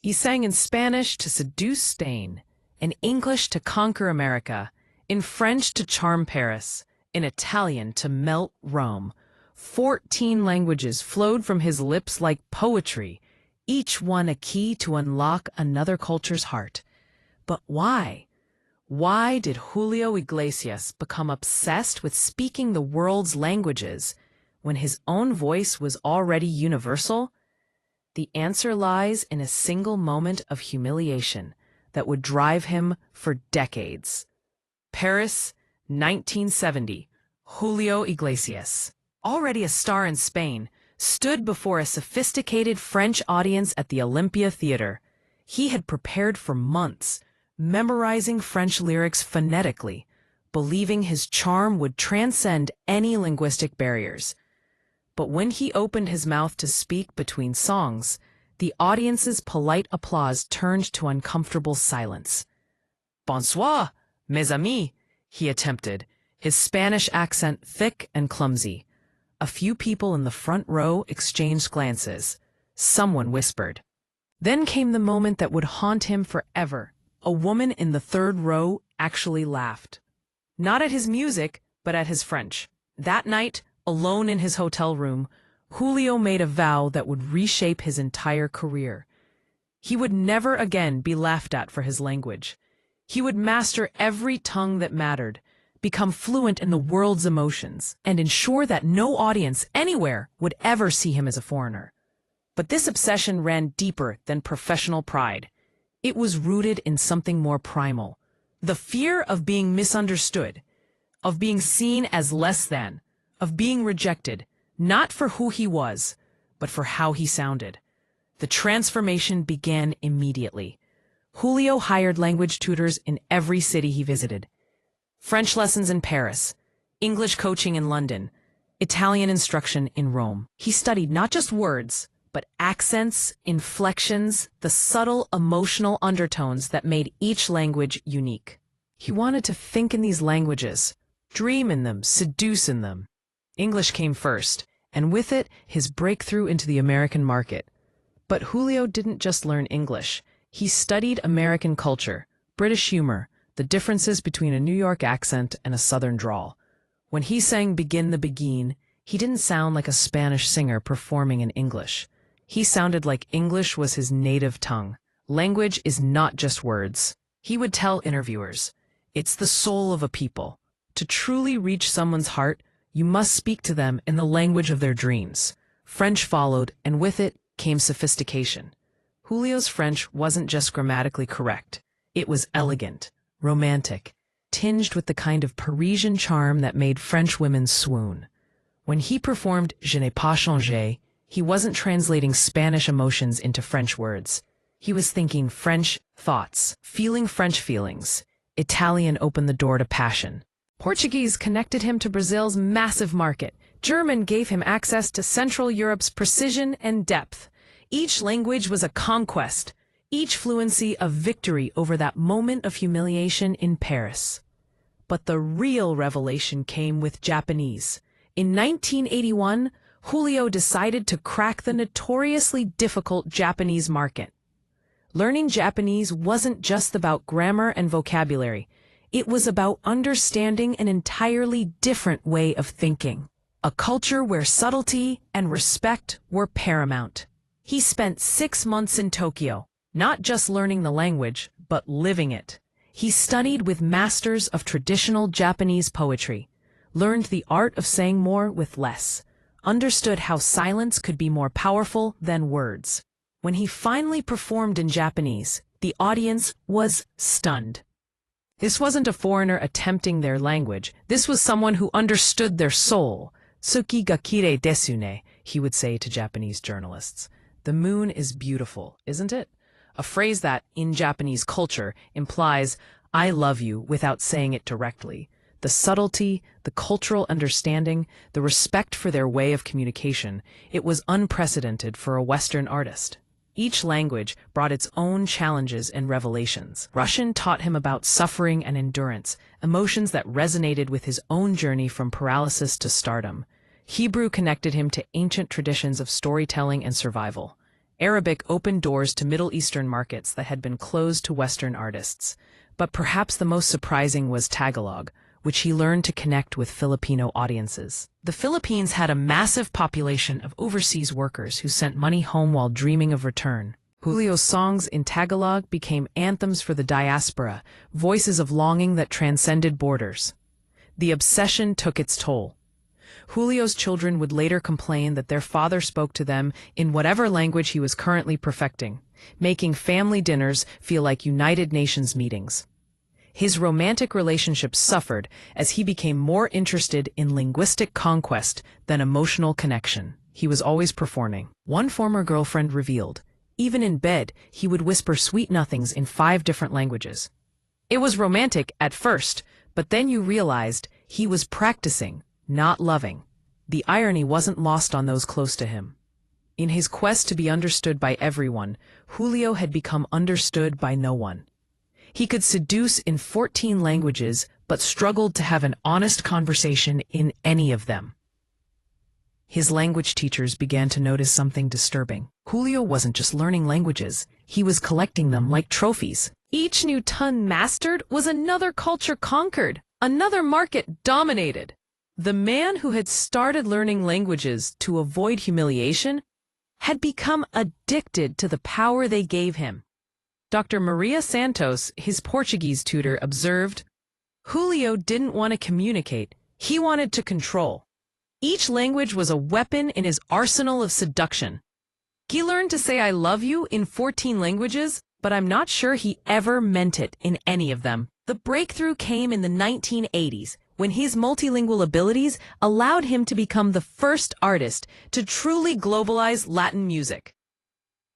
He sang in Spanish to seduce Spain, in English to conquer America, in French to charm Paris, in Italian to melt Rome. 14 languages flowed from his lips like poetry, each one a key to unlock another culture's heart. But why? Why did Julio Iglesias become obsessed with speaking the world's languages when his own voice was already universal? The answer lies in a single moment of humiliation that would drive him for decades. Paris, 1970. Julio Iglesias, already a star in Spain, stood before a sophisticated French audience at the Olympia Theater. He had prepared for months, memorizing French lyrics phonetically, believing his charm would transcend any linguistic barriers. But when he opened his mouth to speak between songs, the audience's polite applause turned to uncomfortable silence. "Bonsoir, mes amis," he attempted, his Spanish accent thick and clumsy. A few people in the front row exchanged glances. Someone whispered. Then came the moment that would haunt him forever. A woman in the third row actually laughed. Not at his music, but at his French. That night, alone in his hotel room, Julio made a vow that would reshape his entire career. He would never again be laughed at for his language. He would master every tongue that mattered, become fluent in the world's emotions, and ensure that no audience anywhere would ever see him as a foreigner. But this obsession ran deeper than professional pride. It was rooted in something more primal. The fear of being misunderstood, of being seen as less than, of being rejected, not for who he was, but for how he sounded. The transformation began immediately. Julio hired language tutors in every city he visited. French lessons in Paris, English coaching in London, Italian instruction in Rome. He studied not just words, but accents, inflections, the subtle emotional undertones that made each language unique. He wanted to think in these languages, dream in them, seduce in them. English came first, and with it, his breakthrough into the American market. But Julio didn't just learn English. He studied American culture, British humor, the differences between a New York accent and a Southern drawl. When he sang Begin the Beguine, he didn't sound like a Spanish singer performing in English. He sounded like English was his native tongue. Language is not just words. He would tell interviewers, it's the soul of a people. To truly reach someone's heart, you must speak to them in the language of their dreams. French followed, and with it came sophistication. Julio's French wasn't just grammatically correct. It was elegant, romantic, tinged with the kind of Parisian charm that made French women swoon. When he performed Je n'ai pas changé, he wasn't translating Spanish emotions into French words. He was thinking French thoughts, feeling French feelings. Italian opened the door to passion. Portuguese connected him to Brazil's massive market. German gave him access to Central Europe's precision and depth. Each language was a conquest, each fluency a victory over that moment of humiliation in Paris. But the real revelation came with Japanese. In 1981, Julio decided to crack the notoriously difficult Japanese market. Learning Japanese wasn't just about grammar and vocabulary. It was about understanding an entirely different way of thinking, a culture where subtlety and respect were paramount. He spent 6 months in Tokyo, not just learning the language, but living it. He studied with masters of traditional Japanese poetry, learned the art of saying more with less, understood how silence could be more powerful than words. When he finally performed in Japanese, the audience was stunned. This wasn't a foreigner attempting their language. This was someone who understood their soul. Tsuki ga kirei desu ne, he would say to Japanese journalists. The moon is beautiful, isn't it? A phrase that, in Japanese culture, implies, I love you, without saying it directly. The subtlety, the cultural understanding, the respect for their way of communication, it was unprecedented for a Western artist. Each language brought its own challenges and revelations. Russian taught him about suffering and endurance, emotions that resonated with his own journey from paralysis to stardom. Hebrew connected him to ancient traditions of storytelling and survival. Arabic opened doors to Middle Eastern markets that had been closed to Western artists. But perhaps the most surprising was Tagalog, which he learned to connect with Filipino audiences. The Philippines had a massive population of overseas workers who sent money home while dreaming of return. Julio's songs in Tagalog became anthems for the diaspora, voices of longing that transcended borders. The obsession took its toll. Julio's children would later complain that their father spoke to them in whatever language he was currently perfecting, making family dinners feel like United Nations meetings. His romantic relationships suffered as he became more interested in linguistic conquest than emotional connection. He was always performing. One former girlfriend revealed, even in bed, he would whisper sweet nothings in 5 different languages. It was romantic at first, but then you realized he was practicing, not loving. The irony wasn't lost on those close to him. In his quest to be understood by everyone, Julio had become understood by no one. He could seduce in 14 languages, but struggled to have an honest conversation in any of them. His language teachers began to notice something disturbing. Julio wasn't just learning languages, he was collecting them like trophies. Each new tongue mastered was another culture conquered, another market dominated. The man who had started learning languages to avoid humiliation had become addicted to the power they gave him. Dr. Maria Santos, his Portuguese tutor, observed, Julio didn't want to communicate, he wanted to control. Each language was a weapon in his arsenal of seduction. He learned to say I love you in 14 languages, but I'm not sure he ever meant it in any of them. The breakthrough came in the 1980s, when his multilingual abilities allowed him to become the first artist to truly globalize Latin music.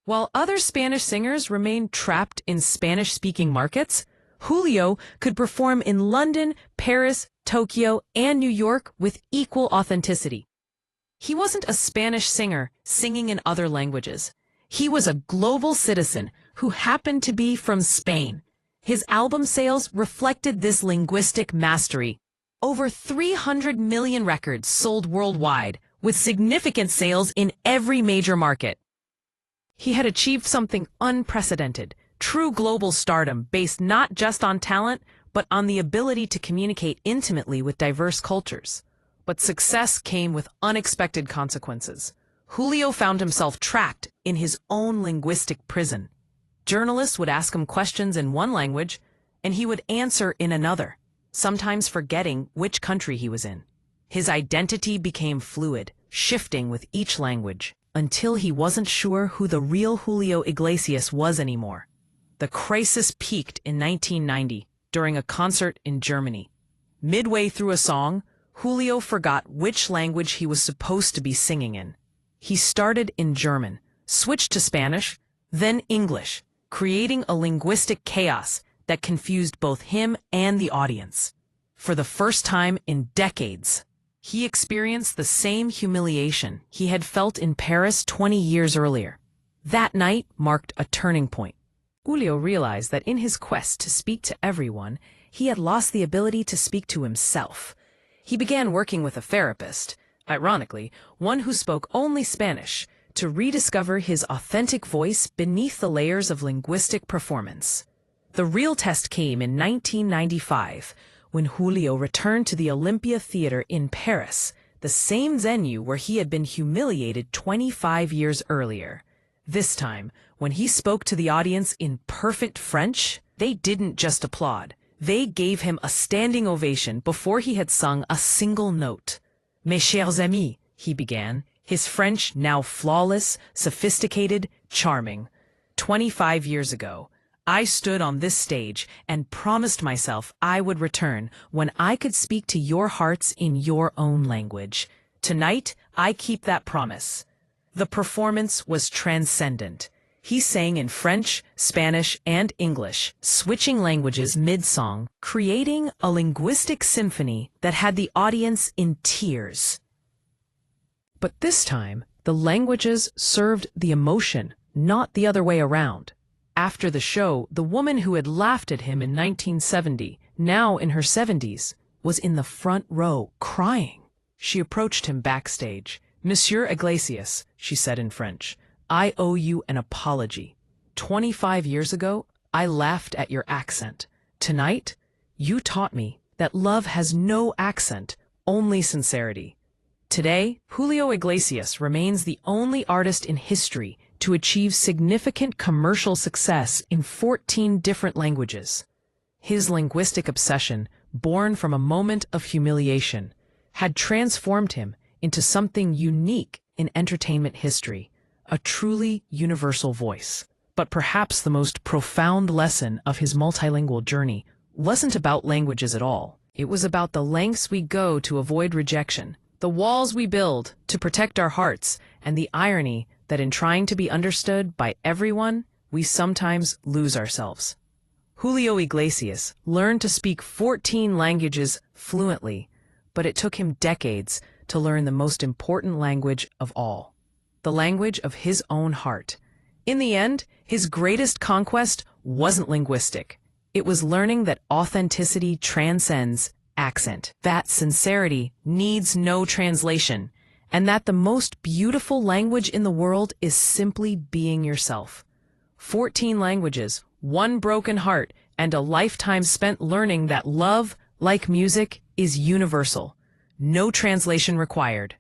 While other Spanish singers remained trapped in Spanish-speaking markets, Julio could perform in London, Paris, Tokyo, and New York with equal authenticity. He wasn't a Spanish singer singing in other languages. He was a global citizen who happened to be from Spain. His album sales reflected this linguistic mastery. Over 300 million records sold worldwide, with significant sales in every major market. He had achieved something unprecedented, true global stardom based not just on talent, but on the ability to communicate intimately with diverse cultures. But success came with unexpected consequences. Julio found himself trapped in his own linguistic prison. Journalists would ask him questions in one language, and he would answer in another, sometimes forgetting which country he was in. His identity became fluid, shifting with each language, until he wasn't sure who the real Julio Iglesias was anymore. The crisis peaked in 1990 during a concert in Germany. Midway through a song, Julio forgot which language he was supposed to be singing in. He started in German, switched to Spanish, then English, creating a linguistic chaos that confused both him and the audience. For the first time in decades, he experienced the same humiliation he had felt in Paris 20 years earlier. That night marked a turning point. Julio realized that in his quest to speak to everyone, he had lost the ability to speak to himself. He began working with a therapist, ironically, one who spoke only Spanish, to rediscover his authentic voice beneath the layers of linguistic performance. The real test came in 1995, when Julio returned to the Olympia Theater in Paris, the same venue where he had been humiliated 25 years earlier. This time, when he spoke to the audience in perfect French, they didn't just applaud. They gave him a standing ovation before he had sung a single note. Mes chers amis, he began, his French now flawless, sophisticated, charming. 25 years ago, I stood on this stage and promised myself I would return when I could speak to your hearts in your own language. Tonight, I keep that promise. The performance was transcendent. He sang in French, Spanish, and English, switching languages mid-song, creating a linguistic symphony that had the audience in tears. But this time, the languages served the emotion, not the other way around. After the show, the woman who had laughed at him in 1970, now in her 70s, was in the front row, crying. She approached him backstage. Monsieur Iglesias, she said in French, I owe you an apology. 25 years ago, I laughed at your accent. Tonight, you taught me that love has no accent, only sincerity. Today, Julio Iglesias remains the only artist in history to achieve significant commercial success in 14 different languages. His linguistic obsession, born from a moment of humiliation, had transformed him into something unique in entertainment history, a truly universal voice. But perhaps the most profound lesson of his multilingual journey wasn't about languages at all. It was about the lengths we go to avoid rejection, the walls we build to protect our hearts, and the irony that in trying to be understood by everyone, we sometimes lose ourselves. Julio Iglesias learned to speak 14 languages fluently, but it took him decades to learn the most important language of all, the language of his own heart. In the end, his greatest conquest wasn't linguistic. It was learning that authenticity transcends accent, that sincerity needs no translation, and that the most beautiful language in the world is simply being yourself. 14 languages, one broken heart, and a lifetime spent learning that love, like music, is universal. No translation required.